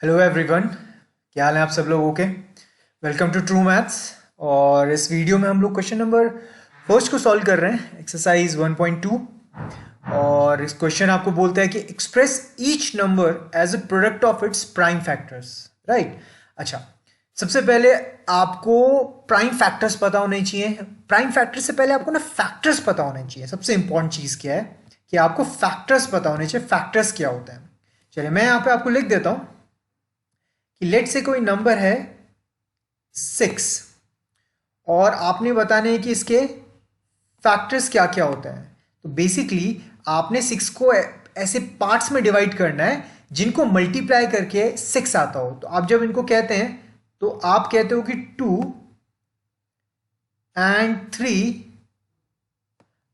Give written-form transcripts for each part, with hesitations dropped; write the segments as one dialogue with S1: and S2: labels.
S1: Hello everyone, क्या हाल है आप सब लोगों के। Welcome to True Maths. और इस वीडियो में हम लोग क्वेश्चन नंबर फर्स्ट को सॉल्व कर रहे हैं, एक्सरसाइज 1.2। और इस क्वेश्चन आपको बोलता है कि express each number as a product of its prime factors. Right. अच्छा, सबसे पहले आपको प्राइम फैक्टर्स पता होने चाहिए। प्राइम फैक्टर से पहले आपको ना फैक्टर्स पता होने चाहिए। सबसे इंपॉर्टेंट चीज़ क्या है कि आपको फैक्टर्स पता होने चाहिए। फैक्टर्स क्या होते हैं, चलिए मैं यहाँ पे आपको लिख देता हूँ कि लेट से कोई नंबर है 6 और आपने बताना है कि इसके फैक्टर्स क्या क्या होते हैं। तो बेसिकली आपने 6 को ऐसे पार्ट्स में डिवाइड करना है जिनको मल्टीप्लाई करके 6 आता हो। तो आप जब इनको कहते हैं तो आप कहते हो कि 2 and 3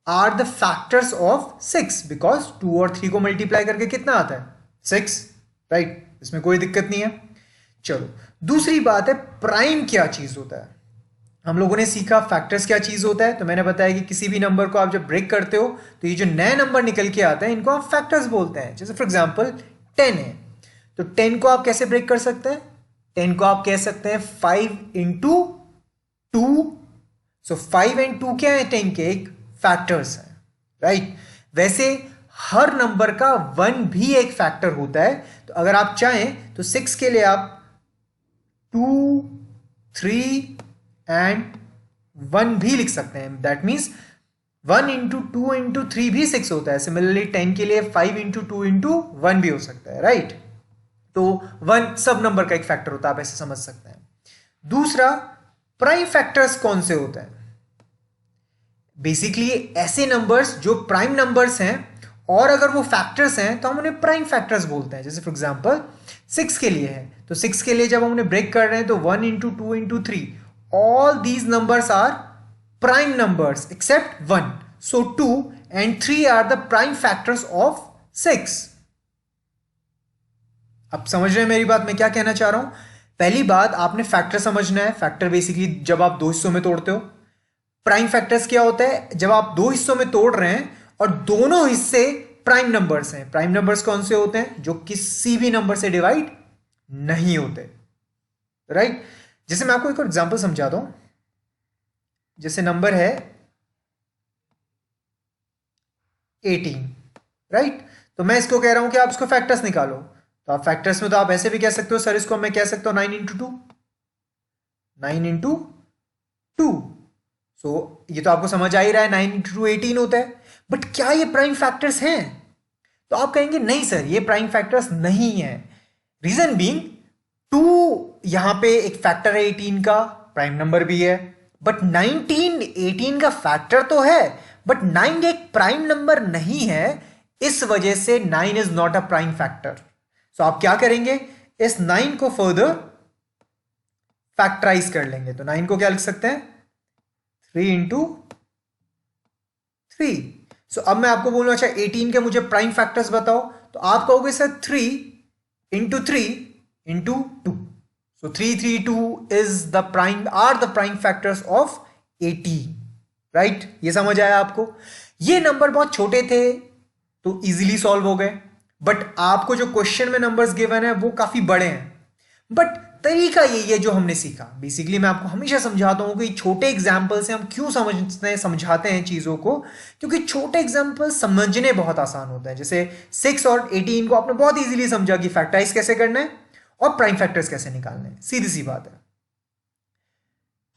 S1: are the factors of 6 because 2 और 3 को मल्टीप्लाई करके कितना आता है 6। राइट, इसमें कोई दिक्कत नहीं है। चलो, दूसरी बात है प्राइम क्या चीज होता है। हम लोगों ने सीखा फैक्टर्स क्या चीज होता है। तो मैंने बताया कि किसी भी नंबर को आप जब ब्रेक करते हो तो ये जो नए नंबर निकल के आते हैं इनको आप फैक्टर्स बोलते हैं। जैसे फॉर एग्जांपल 10 है, तो 10 को आप कैसे ब्रेक कर सकते हैं। 10 को आप कह सकते हैं 5 इंटू 2। सो 5 एंड 2 क्या है 10 के एक फैक्टर्स हैं। राइट। वैसे हर नंबर का 1 भी एक फैक्टर होता है। तो अगर आप चाहें तो 6 के लिए आप 2, 3 एंड 1 भी लिख सकते हैं। दैट मीन्स 1 इंटू 2 इंटू 3 भी 6 होता है। सिमिलरली 10 के लिए 5 इंटू 2 इंटू 1 भी हो सकता है। राइट। तो 1 सब नंबर का एक फैक्टर होता है, आप ऐसे समझ सकते हैं। दूसरा, प्राइम फैक्टर्स कौन से होते हैं। बेसिकली ऐसे नंबर्स जो प्राइम नंबर्स हैं और अगर वो फैक्टर्स हैं तो हम उन्हें प्राइम फैक्टर्स बोलते हैं। जैसे फॉर एग्जांपल 6 के लिए है, तो 6 के लिए जब हम उन्हें ब्रेक कर रहे हैं तो 1 into 2 into 3 all these numbers are prime numbers except 1। So 2 and 3 are the prime factors of 6। अब समझ रहे हैं मेरी बात, मैं क्या कहना चाह रहा हूं। पहली बात, आपने फैक्टर समझना है। फैक्टर बेसिकली जब आप दो हिस्सों में तोड़ते हो। प्राइम फैक्टर्स क्या होता है, जब आप दो हिस्सों में तोड़ रहे हैं और दोनों हिस्से प्राइम नंबर्स हैं। प्राइम नंबर्स कौन से होते हैं, जो किसी भी नंबर से डिवाइड नहीं होते। राइट। जैसे मैं आपको एक और एग्जांपल समझाता हूं। जैसे नंबर है 18। राइट। तो मैं इसको कह रहा हूं कि आप इसको फैक्टर्स निकालो। तो आप फैक्टर्स में तो आप ऐसे भी कह सकते हो, सर इसको मैं कह सकता हूं 9 इंटू 2, 9 इंटू 2। सो ये तो आपको समझ आ ही रहा है 9 इंटू 2 18 होता है। बट क्या ये प्राइम फैक्टर्स हैं। तो आप कहेंगे नहीं सर, ये प्राइम फैक्टर्स नहीं है। रीजन बीइंग 2 यहां पे एक फैक्टर है 18 का, प्राइम नंबर भी है। बट 19 18 का फैक्टर तो है, बट 9 एक प्राइम नंबर नहीं है। इस वजह से 9 is not a prime factor. So आप क्या करेंगे, इस 9 को फर्दर फैक्टराइज कर लेंगे। तो 9 को क्या लिख सकते हैं 3 इंटू 3। सो अब मैं आपको बोलूं अच्छा 18 के मुझे प्राइम फैक्टर्स बताओ। तो आप कहोगे sir 3 into 3 into 2। So 3 3 2 is the prime are the prime factors of 18। Right, ये समझ आया आपको। ये नंबर बहुत छोटे थे तो इजीली सॉल्व हो गए। बट आपको जो क्वेश्चन में नंबर्स गिवन है वो काफी बड़े हैं। बट तरीका यही है जो हमने सीखा। बेसिकली मैं आपको हमेशा समझाता हूं कि छोटे एग्जाम्पल से हम क्यों समझाते हैं चीजों को, क्योंकि छोटे एग्जाम्पल समझने बहुत आसान होते हैं। जैसे 6 और 18 को आपने बहुत इजीली समझा कि फैक्टराइज कैसे करना है और प्राइम फैक्टर्स कैसे निकालने हैं, सीधी सी बात है।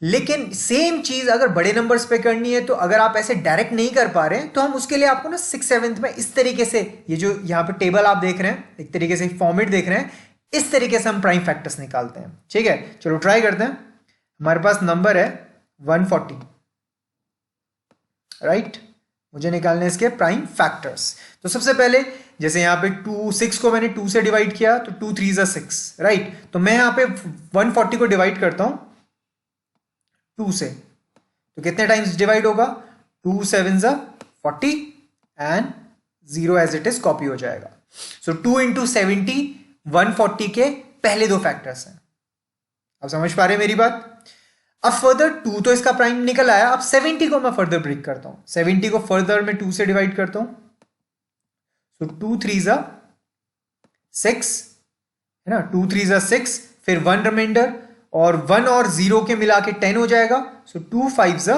S1: लेकिन सेम चीज अगर बड़े नंबर्स पे करनी है तो अगर आप ऐसे डायरेक्ट नहीं कर पा रहे हैं तो हम उसके लिए आपको ना 6 7 में इस तरीके से, ये जो यहां पे टेबल आप देख रहे हैं, एक तरीके से फॉर्मेट देख रहे हैं, इस तरीके से हम प्राइम फैक्टर्स निकालते हैं। ठीक है, चलो ट्राई करते हैं। हमारे पास नंबर है 140। राइट, मुझे निकालने इसके प्राइम फैक्टर्स। तो सबसे पहले जैसे यहां पे 2 6 को मैंने 2 से डिवाइड किया तो 2 3 6। राइट, तो मैं यहां पे 140 को डिवाइड करता हूं 2 से। तो कितने टाइम्स डिवाइड होगा, 2 7 40 and 0 as it is copy हो जाएगा। सो 2 इंटू 70 140 के पहले दो फैक्टर्स हैं। अब समझ पा रहे हैं मेरी बात। अब फर्दर 2 तो इसका प्राइम निकल आया। अब 70 को मैं फर्दर ब्रेक करता हूं। 70 को फर्दर मैं 2 से डिवाइड करता हूं। सो 2 3 6 है ना, 2 3 ज़ा 6, फिर 1 रिमाइंडर, और 1 और 0 के मिला के 10 हो जाएगा। सो 2 5 ज़ा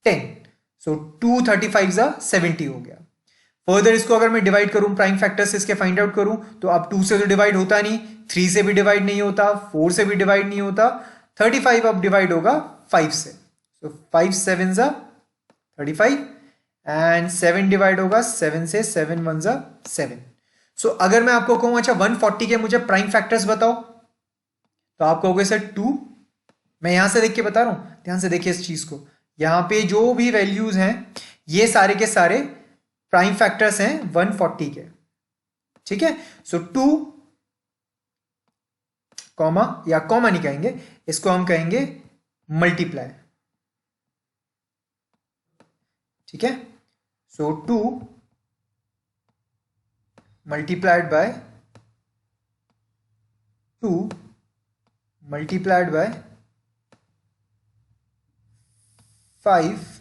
S1: 10, सो 2 35 ज़ा 70 हो गया। फर्दर इसको अगर मैं डिवाइड करूं, प्राइम फैक्टर से इसके फाइंड आउट करूं, तो अब 2 से तो डिवाइड होता नहीं, 3 से भी डिवाइड नहीं होता, 4 से भी डिवाइड नहीं होता, 35 अब डिवाइड होगा 5 से। सो 5 7 ज़ा 35 एंड 7 डिवाइड होगा 7 से, 7 1 ज़ा 7। सो अगर मैं आपको कहूं अच्छा 140 के मुझे प्राइम फैक्टर्स बताओ, तो आप कहोगे सर 2। मैं यहां से देख के बता रहा हूं, ध्यान से देखिए इस चीज को। यहां पे जो भी वैल्यूज हैं ये सारे के सारे प्राइम फैक्टर्स हैं 140 के, ठीक है। सो 2 कॉमा, या कॉमा नहीं कहेंगे, इसको हम कहेंगे मल्टीप्लाई, ठीक है। सो 2 multiplied by 2 multiplied by 5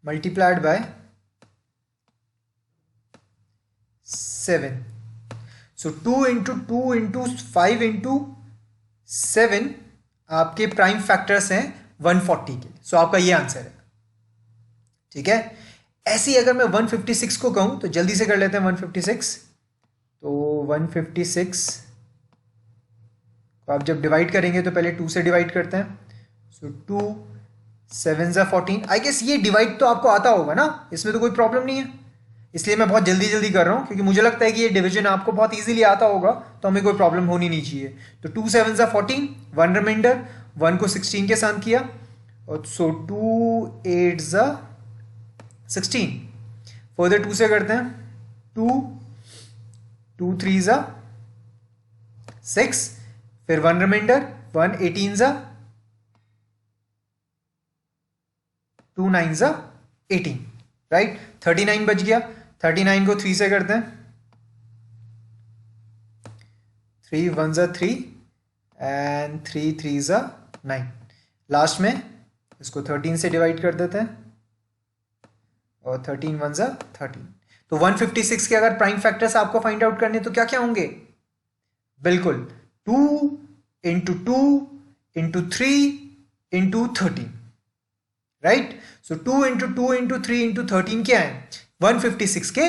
S1: multiplied by 7। So 2 into 2 into 5 into 7 आपके प्राइम फैक्टर्स हैं 140 के। सो आपका ये आंसर है, ठीक है। ऐसे ही अगर मैं 156 को कहूं तो जल्दी से कर लेते हैं 156। तो 156 को आप जब डिवाइड करेंगे तो पहले 2 से डिवाइड करते हैं। सो 2 7 ज़ा 14। आई गेस ये डिवाइड तो आपको आता होगा ना, इसमें तो कोई प्रॉब्लम नहीं है, इसलिए मैं बहुत जल्दी जल्दी कर रहा हूं क्योंकि मुझे लगता है कि ये डिवीजन आपको बहुत इजीली आता होगा, तो हमें कोई प्रॉब्लम होनी नहीं चाहिए। तो 2 7 ज़ा 14, 1 रिमाइंडर, 1 को 16 के साथ किया, और सो 2 8 ज़ा 16। फर्दर 2 से करते हैं, 2 3 ज़ा 6, फिर 1 रिमाइंडर, 1 18 ज़ा 2 9 ज़ा 18, राइट। 39 बच गया। 39 को 3 से करते हैं, 3 1 ज़ा 3 एंड 3 3 ज़ा 9। लास्ट में इसको 13 से डिवाइड कर देते हैं, और 13 1 ज़ा 13। तो 156 के अगर प्राइम फैक्टर्स आपको फाइंड आउट करने तो क्या क्या होंगे? बिल्कुल 2 इंटू 2 इंटू 3 इंटू 13, राइट। सो 2 इंटू 2 इंटू 3 इंटू 13 क्या है? 156 के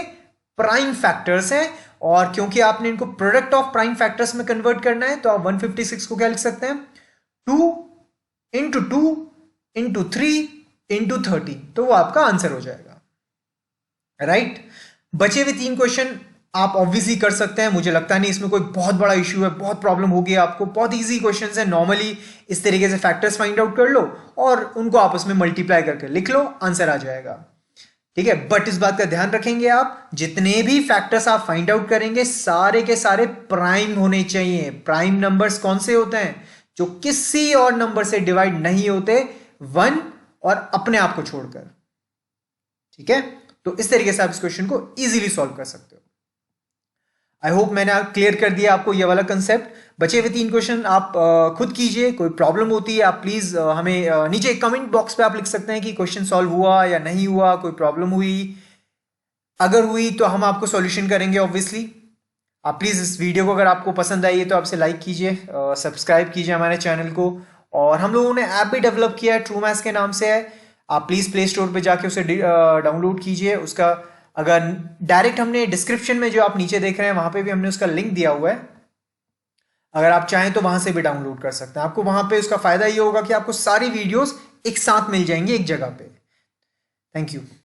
S1: प्राइम फैक्टर्स हैं, और क्योंकि आपने इनको प्रोडक्ट ऑफ प्राइम फैक्टर्स में कन्वर्ट करना है तो आप 156 को क्या लिख सकते हैं? 2 इंटू 2 इंटू 3 इंटू 13, तो वो आपका आंसर हो जाएगा, राइट। बचे हुए 3 क्वेश्चन आप ऑब्वियसली कर सकते हैं, मुझे लगता नहीं इसमें कोई बहुत बड़ा इश्यू है, बहुत प्रॉब्लम होगी आपको, बहुत इजी क्वेश्चंस हैं। नॉर्मली इस तरीके से फैक्टर्स फाइंड आउट कर लो और उनको आपस में मल्टीप्लाई करके लिख लो, आंसर आ जाएगा, ठीक है। बट इस बात का ध्यान रखेंगे, आप जितने भी फैक्टर्स आप फाइंड आउट करेंगे सारे के सारे प्राइम होने चाहिए। प्राइम नंबर्स कौन से होते हैं? जो किसी और नंबर से डिवाइड नहीं होते, 1 और अपने आप को छोड़कर, ठीक है। तो इस तरीके से आप इस क्वेश्चन को इजीली सॉल्व कर सकते हो। आई होप मैंने क्लियर कर दिया आपको ये वाला कंसेप्ट। बचे हुए 3 क्वेश्चन आप खुद कीजिए, कोई प्रॉब्लम होती है आप प्लीज हमें नीचे कमेंट बॉक्स पे आप लिख सकते हैं कि क्वेश्चन सॉल्व हुआ या नहीं हुआ, कोई प्रॉब्लम हुई, अगर हुई तो हम आपको सॉल्यूशन करेंगे ऑब्वियसली। आप प्लीज इस वीडियो को अगर आपको पसंद आई है तो आपसे लाइक कीजिए, सब्सक्राइब कीजिए हमारे चैनल को, और हम लोगों ने ऐप भी डेवलप किया है, ट्रू मैथ्स के नाम से है। आप प्लीज प्ले स्टोर पे जाके उसे डाउनलोड कीजिए। उसका अगर डायरेक्ट हमने डिस्क्रिप्शन में जो आप नीचे देख रहे हैं वहां पे भी हमने उसका लिंक दिया हुआ है, अगर आप चाहें तो वहां से भी डाउनलोड कर सकते हैं। आपको वहां पे उसका फायदा ये होगा कि आपको सारी वीडियोस एक साथ मिल जाएंगी एक जगह पे। Thank you.